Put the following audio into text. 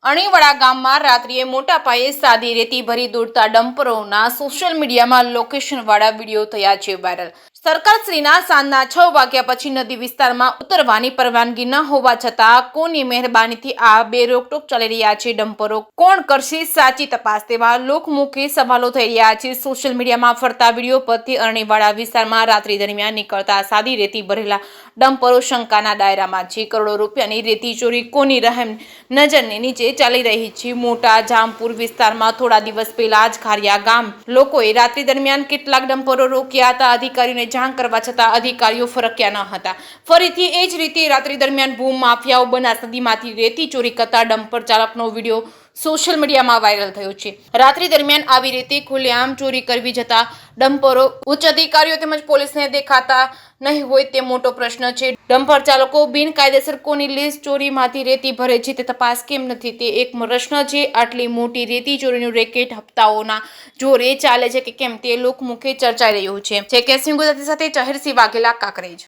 અણીવાડા ગામમાં રાત્રિએ મોટા પાયે સાદી રેતી ભરી દોડતા ડમ્પરોના સોશિયલ મીડિયામાં લોકેશનવાળા વિડીયો થયા છે વાયરલ। સરકારશ્રીના સાંજના 6 વાગ્યા પછી નદી વિસ્તારમાં ઉતરવાની પરવાનગી ન હોવા છતાં કોની મહેરબાનીથી આ બે રોકટોક ચાલી રહ્યા છે। ડમ્પરો કોણ કરશે સાચી તપાસ તેવા લોકમુખી સવાલો થઈ રહ્યા છે। સોશિયલ મીડિયામાં ફરતા વિડીયો પરથી અણીવાડા વિસ્તારમાં રાત્રિ દરમિયાન નીકળતા સાદી રેતી ભરેલા ડમ્પરો શંકાના દાયરામાં છે। કરોડો રૂપિયાની રેતી ચોરી કોની રહેમ નજરની નીચે ચાલી રહી છે। મોટા જામપુર વિસ્તારમાં થોડા દિવસ પહેલા જ ખારિયા ગામ લોકોએ રાત્રિ દરમિયાન કેટલાક ડમ્પરો રોક્યા હતા। અધિકારીઓને જાણ કરવા છતાં અધિકારીઓ ફરક્યા ન હતા। ફરીથી એ જ રીતે રાત્રિ દરમિયાન ભૂ માફિયાઓ બનાસ નદીમાંથી રેતી ચોરી કરતા ડમ્પર ચાલકનો વિડીયો સોશિયલ મીડિયામાં વાયરલ થયો છે। રાત્રિ દરમિયાન આવી રીતે ખુલ્લેઆમ ચોરી કરવી જતા ડમ્પરો ઉચ્ચ અધિકારીઓ તેમજ પોલીસને દેખાતા નહીં હોય તે મોટો પ્રશ્ન છે। ડમ્પર ચાલકો બિનકાયદેસર કોની લીઝ ચોરીમાંથી રેતી ભરે છે તે તપાસ કેમ નથી તે એક પ્રશ્ન છે। આટલી મોટી રેતી ચોરીનું રેકેટ હપ્તાઓના જોરે ચાલે છે કે કેમ તે લોકમુખે ચર્ચાઈ રહ્યું છે। કેસી ગુજરાતી સાથે જાહેરસિંહ વાઘેલા કાંકરેજ।